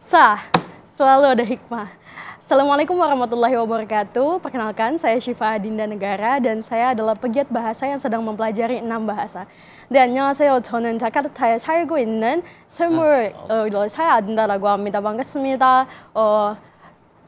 Sah, selalu ada hikmah. Assalamualaikum warahmatullahi wabarakatuh. Perkenalkan, saya Syifa Adinda Negara dan saya adalah pegiat bahasa yang sedang mempelajari 6 bahasa. 네, 안녕하세요. 저는 자카르타에 살고 있는 24살 아딘다라고 합니다. 반갑습니다.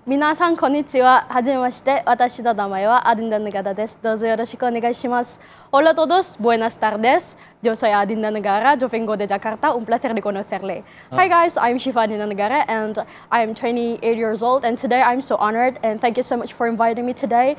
미나상 konnichiwa, hajimemashite. Watashi no namae wa Adinda Negara desu. Dozo yoroshiku onegai shimasu. Hola a todos, buenas tardes. Yo soy Adinda Negara, yo vengo de Jakarta, un placer de conocerle. Hi guys, I'm Syifa Adinda Negara and I'm 28 years old and today I'm so honored and thank you so much for inviting me today.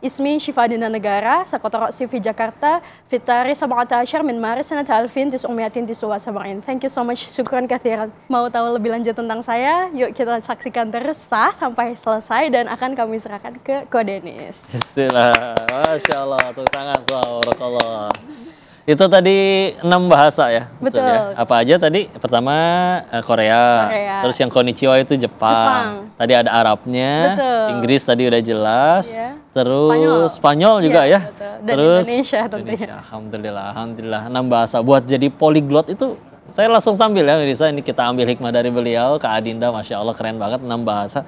It's me Syifa Adinda Negara, sa Kota Raqsi Jakarta, في التاريخ 17 من مارس سنة 1979. Thank you so much, syukran kathiran. Mau tahu lebih lanjut tentang saya? Yuk kita saksikan terus Sah sampai selesai dan akan kami serahkan ke Ko Denis. Bismillah, Masya Allah, tepuk tangan, barakallah. Itu tadi 6 bahasa ya? Betul. Ya? Apa aja tadi? Pertama Korea. Terus yang konnichiwa itu Jepang. Tadi ada Arabnya, betul. Inggris tadi udah jelas. Yeah. Terus Spanyol juga ya? Betul. Dan terus Indonesia. Alhamdulillah 6 bahasa. Buat jadi polyglot itu saya langsung sambil ya Mirisa, ini kita ambil hikmah dari beliau, Kak Adinda, Masya Allah keren banget 6 bahasa.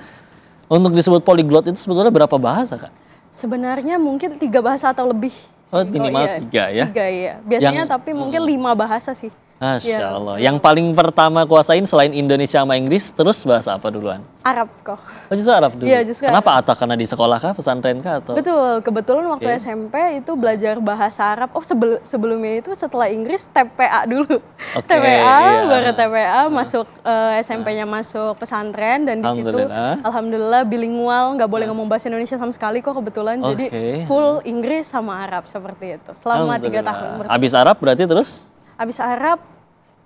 Untuk disebut polyglot itu sebetulnya berapa bahasa Kak? Sebenarnya mungkin 3 bahasa atau lebih. Oh, minimal 3 ya? 3 ya. Biasanya tapi mungkin 5 bahasa sih. Masya Allah. Yang paling pertama kuasain selain Indonesia sama Inggris, terus bahasa apa duluan? Arab kok. Oh justru Arab dulu? Iya justru Kenapa Arab. Karena di sekolah kah, pesantren kah? Atau? Betul, kebetulan waktu SMP itu belajar bahasa Arab. Oh sebelumnya itu setelah Inggris TPA dulu. TPA, baru TPA, masuk SMP-nya masuk pesantren dan di situ Alhamdulillah bilingual, nggak boleh ngomong bahasa Indonesia sama sekali kok kebetulan. Jadi full Inggris sama Arab seperti itu selama 3 tahun. Abis Arab berarti terus? Abis Arab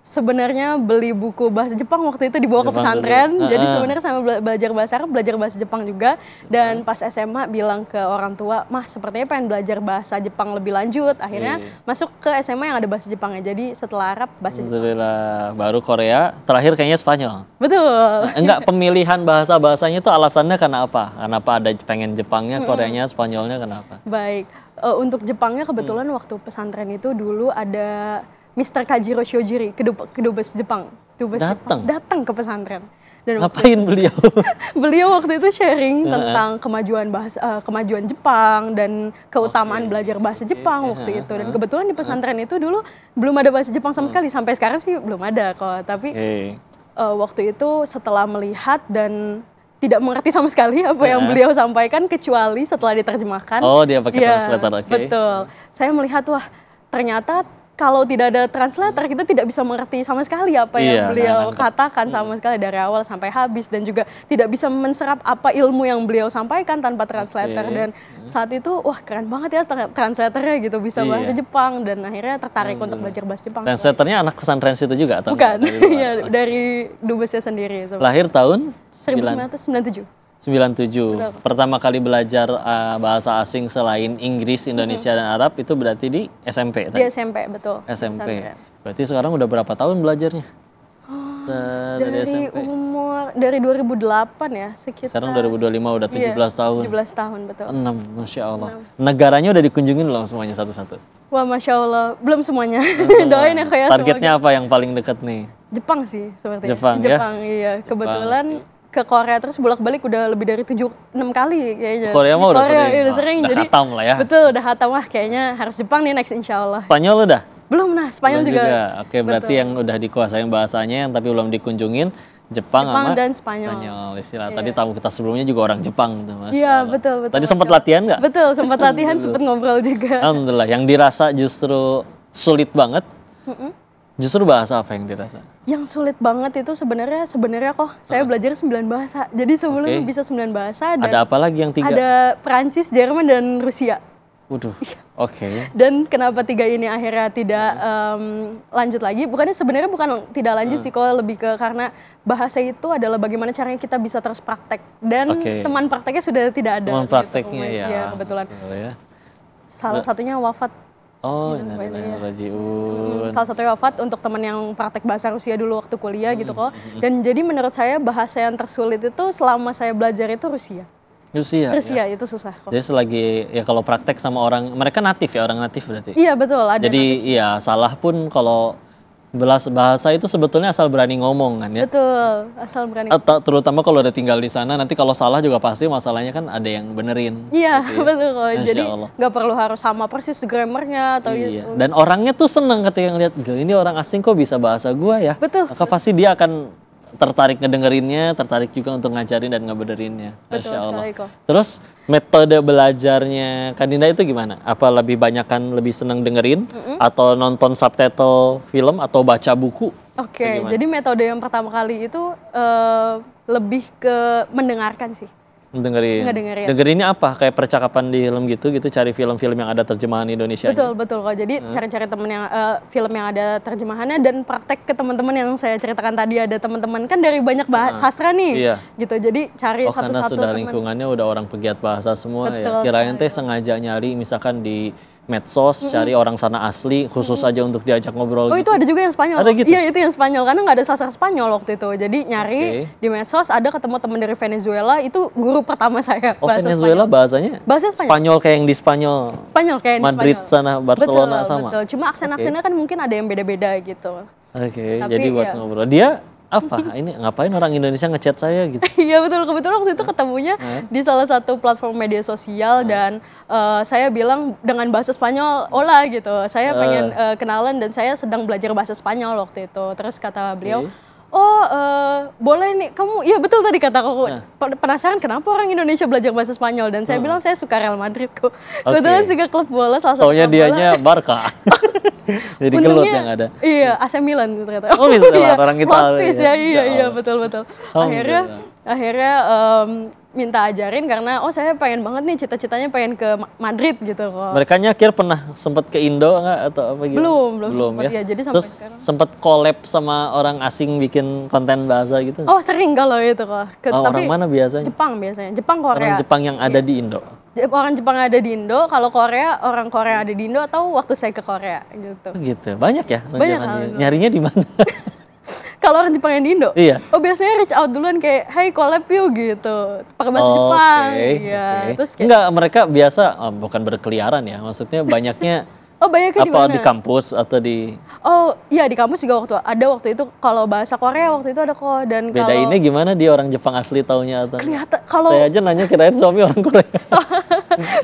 sebenarnya beli buku bahasa Jepang waktu itu dibawa ke pesantren. Jadi sebenarnya sama belajar bahasa Arab, belajar bahasa Jepang juga. Dan pas SMA bilang ke orang tua, mah sepertinya pengen belajar bahasa Jepang lebih lanjut. Akhirnya masuk ke SMA yang ada bahasa Jepangnya. Jadi setelah Arab bahasa Jepang. Alhamdulillah, baru Korea, terakhir kayaknya Spanyol. Betul. Enggak, pemilihan bahasanya itu alasannya karena apa? Kenapa ada pengen Jepangnya, Koreanya, Spanyolnya kenapa? Baik, untuk Jepangnya kebetulan waktu pesantren itu dulu ada Mr. Kajiro Shiojiri, kedubes Jepang. Datang ke pesantren. Dan ngapain beliau? Beliau waktu itu sharing tentang kemajuan Jepang dan keutamaan belajar bahasa Jepang waktu itu. Dan kebetulan di pesantren itu dulu belum ada bahasa Jepang sama sekali. Sampai sekarang sih belum ada kok. Tapi waktu itu setelah melihat dan tidak mengerti sama sekali apa yang beliau sampaikan kecuali setelah diterjemahkan. Oh, dia pakai translator, Betul. Saya melihat, wah ternyata kalau tidak ada translator kita tidak bisa mengerti sama sekali apa yang beliau katakan sama sekali dari awal sampai habis dan juga tidak bisa menserap apa ilmu yang beliau sampaikan tanpa translator dan saat itu wah keren banget ya translatornya gitu bisa bahasa Jepang dan akhirnya tertarik untuk belajar bahasa Jepang. Translatornya anak pesantren situ juga atau? Bukan, ya dari dubesnya sendiri. Lahir tahun? 1997. 97. Pertama kali belajar bahasa asing selain Inggris, Indonesia dan Arab itu berarti di SMP tadi? Di SMP, betul. SMP. Berarti sekarang udah berapa tahun belajarnya? Dari SMP. Dari 2008 ya sekitar. Sekarang 2025 udah 17 tahun. 17 tahun betul. 6, Masya Allah. 6. Negaranya udah dikunjungin belum semuanya satu-satu? Wah Masya Allah, belum semuanya. Doain ya kayak targetnya apa yang paling dekat nih? Jepang sih sepertinya. Jepang iya. Kebetulan ke Korea terus bolak-balik udah lebih dari 7-6 kali kayaknya. Korea mah udah sering. Udah jadi khatam lah ya. Betul, udah khatam. Wah kayaknya harus Jepang nih next insya Allah. Spanyol udah? Belum, Spanyol juga. Oke, berarti yang udah dikuasain bahasanya yang tapi belum dikunjungin Jepang sama dan Spanyol. Istilah tadi tamu kita sebelumnya juga orang Jepang tuh, Mas. Iya, betul. Tadi sempat latihan nggak? Betul, sempat latihan, sempat ngobrol juga. Alhamdulillah, yang dirasa justru sulit banget. Justru bahasa apa yang dirasa? Yang sulit banget itu sebenarnya kok saya belajar 9 bahasa. Jadi sebelumnya bisa 9 bahasa dan ada apa lagi yang 3? Ada Perancis, Jerman dan Rusia. Waduh. Dan kenapa 3 ini akhirnya tidak lanjut lagi? Sebenarnya bukan tidak lanjut sih, kok lebih ke karena bahasa itu adalah bagaimana caranya kita bisa terus praktek dan teman prakteknya sudah tidak ada. Teman prakteknya gitu. Ya kebetulan. Salah satunya wafat. Salah satunya wafat untuk teman yang praktek bahasa Rusia dulu waktu kuliah gitu kok. Dan jadi menurut saya bahasa yang tersulit itu selama saya belajar itu Rusia. Rusia itu susah kok. Jadi selagi ya kalau praktek sama orang mereka natif ya, orang natif berarti. Iya betul. Jadi iya salah pun kalau bahasa itu sebetulnya asal berani ngomong kan ya. Betul, asal berani. Atau terutama kalau udah tinggal di sana, nanti kalau salah juga pasti masalahnya kan ada yang benerin. Iya, gitu ya. betul kok. Masya Jadi Allah. nggak perlu harus sama persis grammarnya atau Iya. gitu. Dan orangnya tuh seneng ketika ngeliat, "Gila, ini orang asing kok bisa bahasa gua ya." Betul. Maka pasti dia akan tertarik ngedengerinnya, tertarik juga untuk ngajarin dan ngebenerinnya. Betul Masya Allah. sekali kok. Terus metode belajarnya Kak Dinda itu gimana? Apa lebih banyakan lebih seneng dengerin atau nonton subtitle film atau baca buku? Oke, Gimana? jadi metode yang pertama kali itu lebih ke mendengarkan sih. Dengerin. Ngedengerin. Dengerinnya apa? Kayak percakapan di film gitu, cari film-film yang ada terjemahan Indonesia. Betul, betul kok. Jadi cari-cari temen yang film yang ada terjemahannya dan praktek ke teman-teman yang saya ceritakan tadi, ada teman-teman kan dari banyak sastra nih. Iya. Gitu. Jadi cari Oh, karena satu-satu sudah teman. lingkungannya udah orang pegiat bahasa semua ya. Betul Kirain sekali. teh sengaja nyari misalkan di medsos, cari orang sana asli khusus aja untuk diajak ngobrol Oh, gitu. itu ada juga yang Spanyol. Ada gitu? Iya, itu yang Spanyol karena nggak ada sastra Spanyol waktu itu. Jadi nyari Oke. di medsos, ada ketemu teman dari Venezuela, itu guru pertama saya Oh, bahasa Venezuela Spanyol. bahasanya Bahasa Spanyol. Spanyol kayak yang di Spanyol. Spanyol kayak yang di Madrid Spanyol. sana, Barcelona Betul, sama. betul. Cuma aksen-aksennya kan mungkin ada yang beda-beda gitu. Oke, Tapi jadi buat iya. ngobrol. Dia apa? Ini ngapain orang Indonesia ngechat saya gitu? Iya betul, kebetulan waktu itu ketemunya di salah satu platform media sosial dan saya bilang dengan bahasa Spanyol, hola gitu. Saya pengen kenalan dan saya sedang belajar bahasa Spanyol waktu itu. Terus kata beliau, oh boleh nih kamu, iya betul tadi kata aku, penasaran kenapa orang Indonesia belajar bahasa Spanyol, dan saya bilang saya suka Real Madrid kok. Kebetulan suka klub bola, salah satu Taunya klub bola. dianya Barca. Jadi gelut yang ada. Iya, AC Milan ternyata. Oh, bisa lah, Iya, orang plot Italia. twist ya, iya Insya iya Allah. betul. Oh, Akhirnya minta ajarin karena saya pengen banget nih, cita-citanya pengen ke Madrid gitu kok. Mereka akhir pernah sempat ke Indo nggak atau apa gitu? Belum sempat ya. Jadi sampai Terus sekarang. sempat collab sama orang asing bikin konten bahasa gitu? Oh, sering kalau itu kok. Orang mana biasanya? Jepang biasanya. Jepang, Korea. Orang Jepang yang ada di Indo. Orang Jepang ada di Indo, kalau Korea orang Korea ada di Indo, atau waktu saya ke Korea gitu. Oh, gitu. Banyak ya? Banyak, rencana nyarinya di mana? Kalau orang Jepang yang di Indo? Iya. Oh, biasanya reach out duluan kayak, "Hey, collab yuk," gitu. Pakai bahasa Oh, Jepang. oke, Iya. oke. Terus kayak, Enggak, mereka biasa bukan berkeliaran ya. Maksudnya banyaknya oh, banyaknya di apa mana? di kampus atau di Oh, iya di kampus juga waktu itu kalau bahasa Korea waktu itu ada kok, dan beda kalau ini gimana dia orang Jepang asli taunya atau? kelihatan kalau Saya aja nanya kirain suami orang Korea.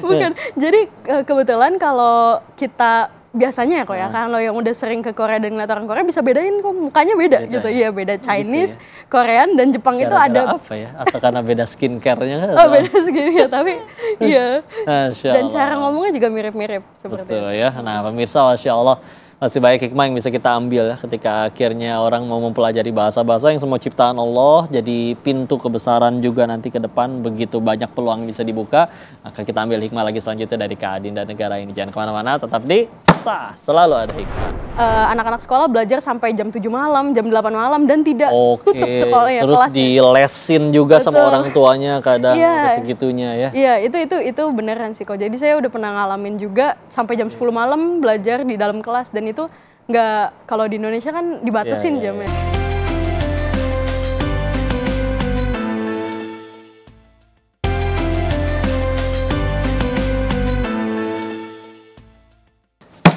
bukan. Jadi kebetulan kalau kita biasanya ya kok ya, kalau yang udah sering ke Korea dan ngeliat orang Korea bisa bedain kok mukanya beda gitu. Iya, beda Chinese, Korean dan Jepang itu Gara-gara ada apa ya? Atau karena beda skincare-nya? oh, beda segini ya, tapi iya. Masya Dan Allah. cara ngomongnya juga mirip-mirip seperti itu. Betul ya. Nah, pemirsa, Masya Allah, masih banyak hikmah yang bisa kita ambil ya ketika akhirnya orang mau mempelajari bahasa-bahasa yang semua ciptaan Allah, jadi pintu kebesaran juga nanti ke depan, begitu banyak peluang bisa dibuka. Maka kita ambil hikmah lagi selanjutnya dari Kak Adinda Negara ini. Jangan kemana-mana, tetap di Sah, selalu ada hikmah. Anak-anak sekolah belajar sampai jam 7 malam, jam 8 malam dan tidak Oke, tutup sekolahnya, terus kelasnya. dilesin juga sama Betul. orang tuanya kadang Iya. segitunya ya. Iya, itu beneran sih kok. Jadi saya udah pernah ngalamin juga sampai jam 10 malam belajar di dalam kelas, dan itu nggak, kalau di Indonesia kan dibatasin Iya, iya, jamnya.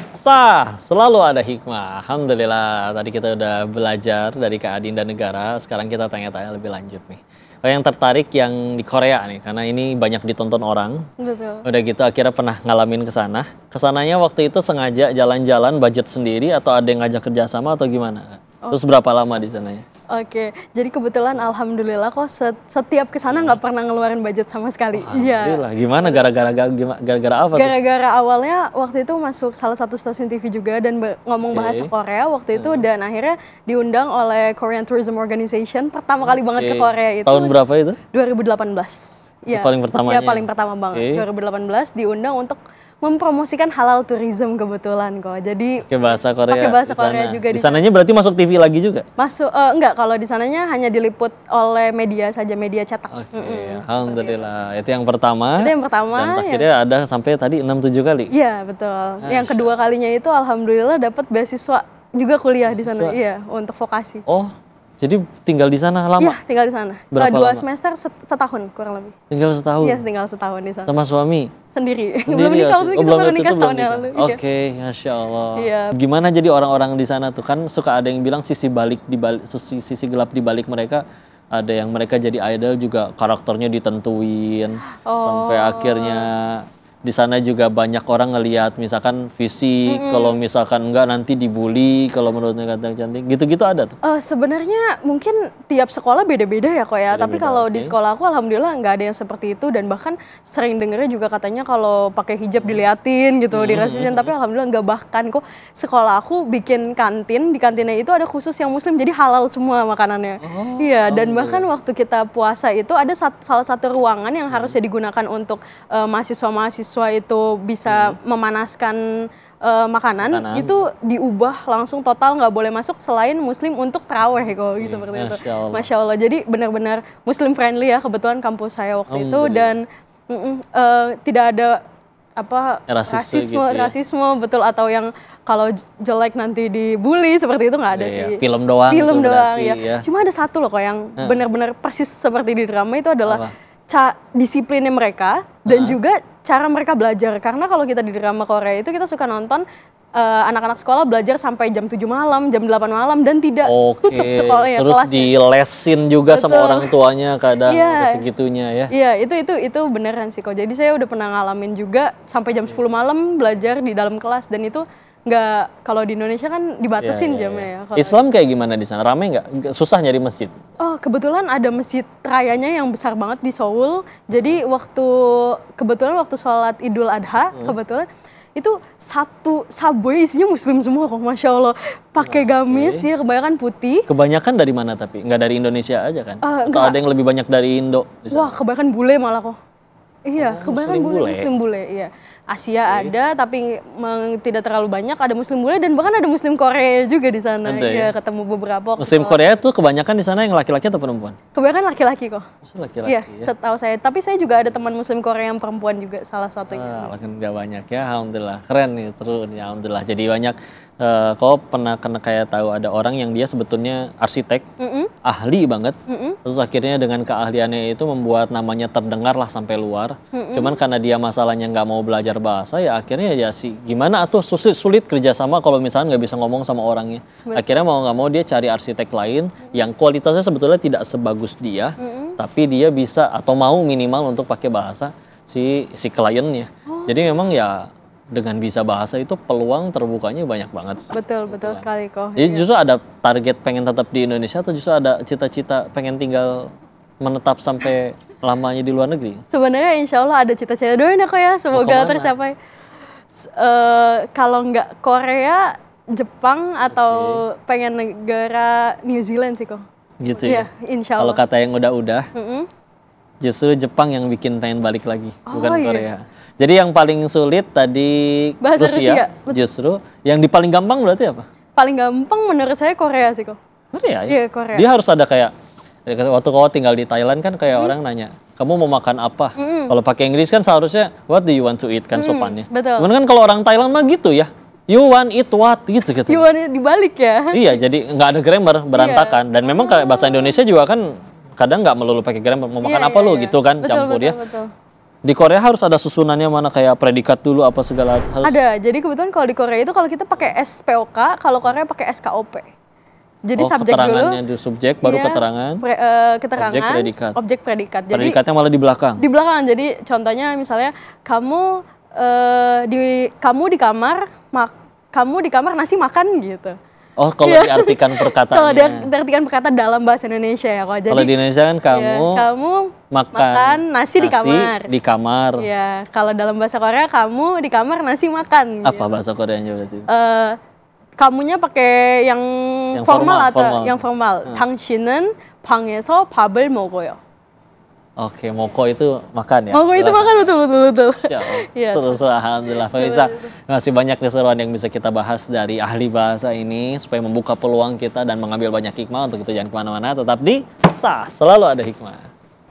Sah, selalu ada hikmah. Alhamdulillah, tadi kita udah belajar dari Kak Adinda Negara. Sekarang kita tanya-tanya lebih lanjut nih. Yang tertarik yang di Korea nih, karena ini banyak ditonton orang. Betul. Udah gitu akhirnya pernah ngalamin ke sana. Kesananya waktu itu sengaja jalan-jalan budget sendiri atau ada yang ngajak kerjasama atau gimana? Terus berapa lama di sananya? Oke, jadi kebetulan alhamdulillah kok setiap kesana nggak pernah ngeluarin budget sama sekali. Iya. Alhamdulillah. Gimana gara-gara apa tuh? Gara-gara awalnya waktu itu masuk salah satu stasiun TV juga dan ngomong bahasa Korea waktu itu, dan akhirnya diundang oleh Korean Tourism Organization pertama kali banget ke Oke. Korea itu. Tahun berapa itu? 2018. Iya. paling pertamanya? Iya, paling pertama banget. Oke. 2018 diundang untuk mempromosikan halal tourism kebetulan kok. Jadi Pakai bahasa Korea. pakai bahasa di sana. Korea juga Di sananya berarti masuk TV lagi juga? masuk enggak, kalau di sananya hanya diliput oleh media saja, media cetak. Oke, alhamdulillah. Itu yang pertama. Itu yang pertama. Dan akhirnya ada sampai tadi 6-7 kali. Iya, betul. Yang kedua kalinya itu alhamdulillah dapat beasiswa juga kuliah di sana. Beasiswa? Iya, untuk vokasi. Oh, Jadi tinggal di sana lama? Iya, tinggal di sana. Berapa 2 lama? semester setahun kurang lebih. Tinggal setahun? Iya, tinggal setahun di sana. Sama suami? Sendiri. Sendiri Belum nikah, waktu itu kita belum baru itu nikah belum setahun yang nikah. lalu. Iya. Oke, Masya Allah. Iya. Gimana jadi orang-orang di sana tuh? Kan suka ada yang bilang sisi gelap di balik mereka, ada yang mereka jadi idol juga karakternya ditentuin sampai akhirnya di sana juga banyak orang ngelihat misalkan fisik, kalau misalkan enggak nanti dibully, kalau menurutnya kata cantik, gitu-gitu ada tuh. Sebenarnya mungkin tiap sekolah beda-beda ya kok ya. Tapi Beda-beda, kalau di oke. sekolah aku alhamdulillah nggak ada yang seperti itu, dan bahkan sering dengernya juga katanya kalau pakai hijab diliatin gitu, dirasisin. Tapi alhamdulillah nggak, bahkan kok sekolah aku bikin kantin, di kantinnya itu ada khusus yang muslim, jadi halal semua makanannya. Iya, dan bahkan waktu kita puasa itu ada salah satu ruangan yang harusnya digunakan untuk mahasiswa-mahasiswa itu bisa memanaskan makanan, itu diubah langsung total, nggak boleh masuk selain muslim untuk traweh kok, gitu seperti itu. Masya Allah. Masya Allah, jadi benar-benar muslim friendly ya kebetulan kampus saya waktu itu, dan tidak ada apa rasisme betul, atau yang kalau jelek nanti dibully seperti itu, nggak ada sih. Film doang Film tuh doang berarti, ya. Cuma ada satu loh kok yang benar-benar persis seperti di drama itu adalah disiplinnya mereka dan juga cara mereka belajar. Karena kalau kita di drama Korea itu kita suka nonton anak-anak sekolah belajar sampai jam 7 malam, jam 8 malam dan tidak tutup sekolahnya, terus kelasnya. dilesin juga sama orang tuanya kadang segitunya ya. Iya, itu beneran sih kok. Jadi saya udah pernah ngalamin juga sampai jam 10 malam belajar di dalam kelas, dan itu nggak, kalau di Indonesia kan dibatasin jamnya ya. Kalau Islam kayak gimana di sana? Rame nggak? Susah nyari masjid? Oh, kebetulan ada masjid rayanya yang besar banget di Seoul. Jadi kebetulan waktu sholat Idul Adha, kebetulan itu satu subway isinya muslim semua kok, Masya Allah. Pakai gamis ya, kebanyakan putih. Kebanyakan dari mana tapi? Nggak dari Indonesia aja kan? Atau ada yang lebih banyak dari Indo? Wah, kebanyakan bule malah kok. Iya, kebanyakan muslim bule, iya. Asia ada, tapi tidak terlalu banyak. Ada muslim bule dan bahkan ada muslim Korea juga di sana. Iya, ketemu beberapa. Muslim Korea tuh kebanyakan di sana yang laki-laki atau perempuan? Kebanyakan laki-laki kok. Laki-laki. Iya, setahu saya. Tapi saya juga ada teman muslim Korea yang perempuan juga, salah satunya. Makin nggak banyak ya, alhamdulillah. Keren nih, terus ya, alhamdulillah. Jadi banyak. Kau pernah kayak tahu ada orang yang dia sebetulnya arsitek, ahli banget, terus akhirnya dengan keahliannya itu membuat namanya terdengar lah sampai luar. Cuman karena dia masalahnya nggak mau belajar bahasa, ya akhirnya ya sih gimana atuh sulit kerjasama kalau misalnya nggak bisa ngomong sama orangnya. Akhirnya mau nggak mau dia cari arsitek lain yang kualitasnya sebetulnya tidak sebagus dia, tapi dia bisa atau mau minimal untuk pakai bahasa si kliennya. Jadi memang ya dengan bisa bahasa itu peluang terbukanya banyak banget. Betul sekali kok. Jadi justru ada target pengen tetap di Indonesia atau justru ada cita-cita pengen tinggal menetap sampai lamanya di luar negeri? Sebenarnya insya Allah ada cita-cita, doain ya kok ya, semoga tercapai. Kalau nggak Korea, Jepang, atau pengen negara New Zealand sih kok. Gitu ya? Insya Allah. Kalau kata yang udah-udah, justru Jepang yang bikin pengen balik lagi, bukan Korea. Jadi yang paling sulit tadi bahasa Rusia, justru yang paling gampang berarti apa? Paling gampang menurut saya Korea sih kok. Korea ya? Iya, Korea. Dia harus ada kayak, waktu kau tinggal di Thailand kan kayak orang nanya, kamu mau makan apa? Kalau pakai Inggris kan seharusnya, what do you want to eat kan sopannya. Betul. Cuman kan kalau orang Thailand mah gitu ya, you want eat what gitu. You want it dibalik ya? Iya, jadi nggak ada grammar, berantakan. Dan memang kayak bahasa Indonesia juga kan kadang nggak melulu pakai grammar, mau makan apa lo gitu kan, campur ya. Betul. Di Korea harus ada susunannya mana kayak predikat dulu apa segala harus. Ada. Jadi kebetulan kalau di Korea itu kalau kita pakai SPOK, kalau Korea pakai SKOP. Jadi subjek dulu. Keterangannya di subjek baru keterangan. Keterangan. Objek predikat. Jadi predikatnya malah di belakang. Di belakang. Jadi contohnya misalnya kamu di kamar nasi makan gitu. Oh, kalau diartikan perkataannya. Kalau diartikan perkata dalam bahasa Indonesia ya kok. Jadi kalau di Indonesia kan kamu makan nasi di kamar. Iya, kalau dalam bahasa Korea kamu di kamar nasi makan. Apa bahasa Koreanya berarti? Kamunya pakai yang formal atau yang formal. 당신은 방에서 밥을 먹어요. Oke, moko itu makan ya? Moko itu makan, betul. Ya, terus alhamdulillah. Pemirsa, masih banyak keseruan yang bisa kita bahas dari ahli bahasa ini supaya membuka peluang kita dan mengambil banyak hikmah. Untuk itu jangan kemana-mana, tetap di SAS, selalu ada hikmah.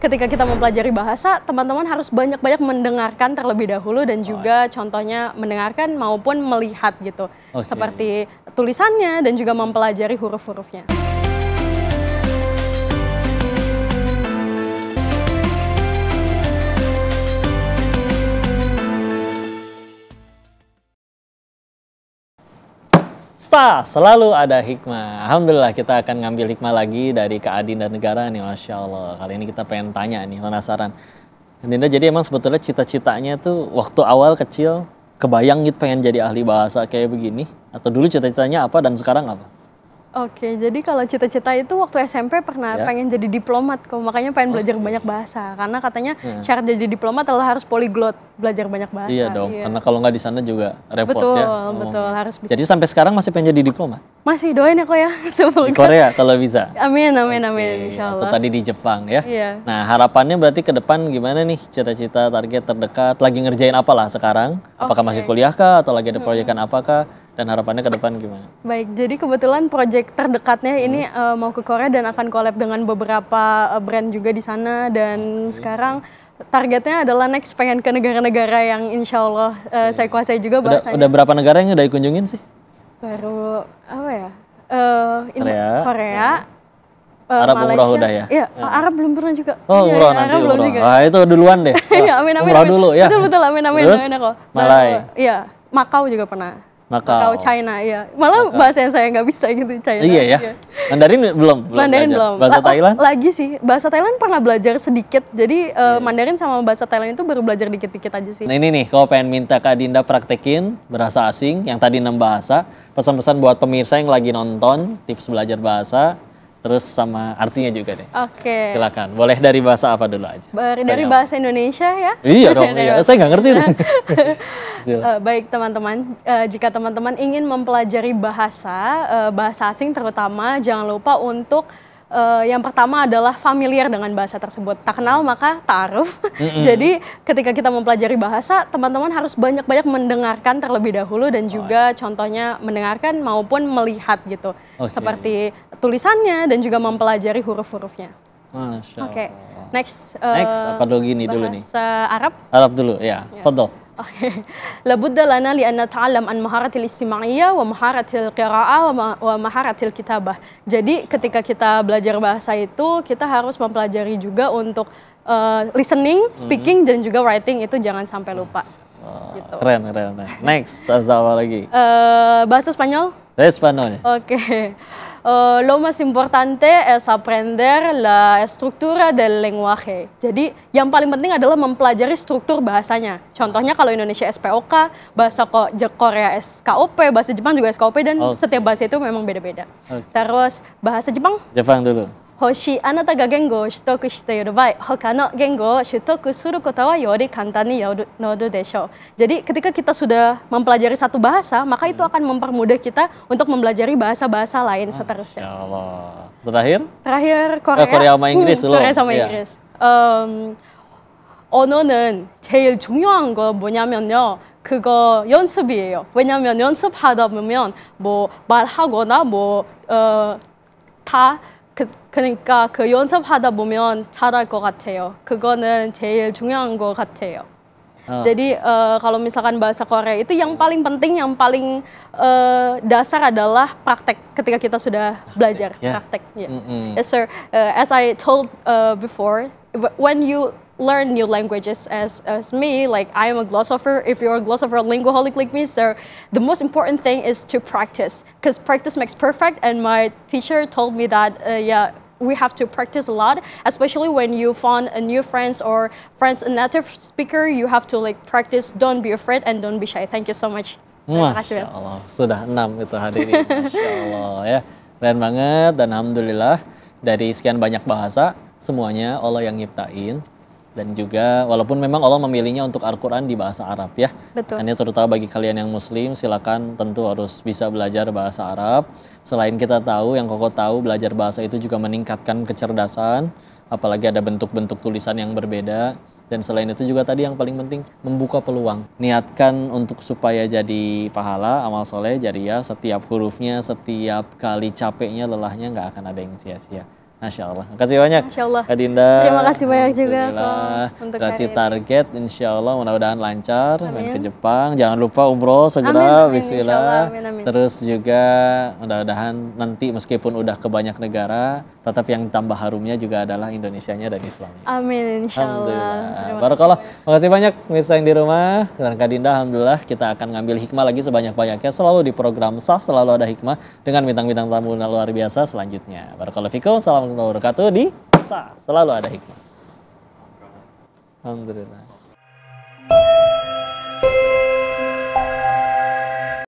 Ketika kita mempelajari bahasa, teman-teman harus banyak-banyak mendengarkan terlebih dahulu dan juga contohnya mendengarkan maupun melihat gitu. Seperti tulisannya dan juga mempelajari huruf-hurufnya. Hikmah, selalu ada hikmah. Alhamdulillah kita akan ngambil hikmah lagi dari Kak Adinda Negara nih, Masya Allah. Kali ini kita pengen tanya nih, penasaran. Adinda, jadi emang sebetulnya cita-citanya tuh waktu awal kecil, kebayang gitu pengen jadi ahli bahasa kayak begini? Atau dulu cita-citanya apa dan sekarang apa? Oke, jadi kalau cita-cita itu waktu SMP pernah Ya. pengen jadi diplomat kok, makanya pengen belajar banyak bahasa. Karena katanya syarat jadi diplomat adalah harus polyglot, belajar banyak bahasa. Iya dong, karena kalau nggak di sana juga repot Betul, ya. betul, harus bisa. Jadi sampai sekarang masih pengen jadi diplomat? Masih doain ya kok ya, Di semoga. Korea kalau bisa? Amin, amin, amin, Oke, insya atau Allah. tadi di Jepang ya? Iya. Nah harapannya berarti ke depan gimana nih cita-cita target terdekat? Lagi ngerjain apa lah sekarang? Apakah Oke. masih kuliah kah? Atau lagi ada proyekan apakah? Dan harapannya ke depan gimana? Baik, jadi kebetulan proyek terdekatnya ini mau ke Korea dan akan collab dengan beberapa brand juga di sana. Dan sekarang targetnya adalah next pengen ke negara-negara yang insya Allah saya kuasai juga bahasanya. Udah berapa negara yang udah dikunjungin sih? Baru apa ya? Korea. Malaysia. Arab umrah udah ya? Iya, Arab belum pernah juga. Oh, Iya, umrah iya, nanti Arab belum umrah. juga. Ah, itu duluan deh. Iya, amin, amin, Umrah amin. dulu ya. Betul, betul, amin, amin, Terus? amin aku. Malai. Iya, Makau juga pernah. Makau. China, iya. Malah bahasa yang saya nggak bisa gitu, China. Iya ya. Mandarin belum? Mandarin belajar. belum. Bahasa Thailand? Lagi sih. Bahasa Thailand pernah belajar sedikit. Jadi Mandarin sama bahasa Thailand itu baru belajar dikit-dikit aja sih. Nah ini nih, kalau pengen minta Kak Dinda praktekin bahasa asing, yang tadi 6 bahasa, pesan-pesan buat pemirsa yang lagi nonton, tips belajar bahasa, terus sama artinya juga deh. Oke. Silakan, boleh dari bahasa apa dulu aja? Dari bahasa Indonesia ya. Iya dong, iya. Saya nggak ngerti tuh. Baik teman-teman, jika teman-teman ingin mempelajari bahasa asing terutama, jangan lupa untuk yang pertama adalah familiar dengan bahasa tersebut. Tak kenal maka ta'aruf. Jadi ketika kita mempelajari bahasa, teman-teman harus banyak-banyak mendengarkan terlebih dahulu dan juga contohnya mendengarkan maupun melihat gitu. Oke. Seperti tulisannya dan juga mempelajari huruf-hurufnya. Masya Allah. Oke, next. Next, apa dulu gini dulu nih? Bahasa Arab. Arab dulu, ya. Fadol. لابد لنا لأن نتعلم عن مهارة الاستماعية ومهارة القراءة ومهارة الكتابة. Jadi ketika kita belajar bahasa itu kita harus mempelajari juga untuk listening, speaking dan juga writing itu jangan sampai lupa. Gitu. Keren. Next, apa lagi? Bahasa Spanyol? Espanol. Oke. Lo más importante es aprender la estructura del lenguaje. Jadi yang paling penting adalah mempelajari struktur bahasanya. Contohnya kalau Indonesia SPOK, bahasa Korea SKOP, bahasa Jepang juga SKOP dan setiap bahasa itu memang beda-beda. Terus bahasa Jepang? Jepang dulu. Hoshi anata ga gengo o shitoku shite iru bai, hoka no gengo o shitoku suru kota wa yori kantani noru desho. Jadi ketika kita sudah mempelajari satu bahasa, maka itu akan mempermudah kita untuk mempelajari bahasa-bahasa lain seterusnya. Ya Allah. Terakhir Korea. Korea sama Inggris dulu. Korea sama Iya. Inggris. 언어는 제일 중요한 거 뭐냐면요. 그거 연습이에요. 왜냐면 연습하다 보면 뭐 말하거나 그러니까 그 연습하다 보면 잘할 것 같아요. 그거는 제일 중요한 것 같아요. Jadi kalau misalkan bahasa Korea itu yang paling penting, yang paling dasar adalah praktek. Ketika kita sudah belajar, praktek. Yeah. Yes, sir. As I told before, when you learn new languages as me, like I am a glossopher. If you're a glossopher linguaholic like me, so the most important thing is to practice, because practice makes perfect. And my teacher told me that we have to practice a lot, especially when you find a new friends or friends a native speaker. You have to like practice. Don't be afraid and don't be shy. Thank you so much. Terima kasih. Masya Allah, sudah 6 itu hadirin. Masya Allah ya, keren banget dan alhamdulillah dari sekian banyak bahasa semuanya Allah yang nyiptain. Dan juga walaupun memang Allah memilihnya untuk Al-Quran di bahasa Arab ya. Betul. Ini terutama bagi kalian yang muslim, silakan tentu harus bisa belajar bahasa Arab. Selain kita tahu, yang Koko tahu, belajar bahasa itu juga meningkatkan kecerdasan. Apalagi ada bentuk-bentuk tulisan yang berbeda. Dan selain itu juga tadi yang paling penting, membuka peluang. Niatkan untuk supaya jadi pahala, amal soleh, jariah, setiap hurufnya, setiap kali capeknya, lelahnya nggak akan ada yang sia-sia. Masya Allah. Makasih banyak. Masya Allah. Kak Dinda. Terima kasih banyak juga Alhamdulillah. kok untuk Berarti hari ini. target insya Allah mudah-mudahan lancar main Amin. ke Jepang. Jangan lupa umroh segera. Amin, amin, Bismillah. insya Allah. Amin, amin. Terus juga mudah-mudahan nanti meskipun udah ke banyak negara, tetap yang tambah harumnya juga adalah Indonesianya dan Islamnya. Amin, insya Allah. Alhamdulillah. Terima Barakallah. Makasih banyak pemirsa yang di rumah. Dan Kak Dinda, alhamdulillah kita akan ngambil hikmah lagi sebanyak-banyaknya. Selalu di program Sah, selalu ada hikmah dengan bintang-bintang tamu luar biasa selanjutnya. Barakallahu fikum. Assalamualaikum warahmatullahi wabarakatuh di Sah, selalu ada hikmah. Alhamdulillah.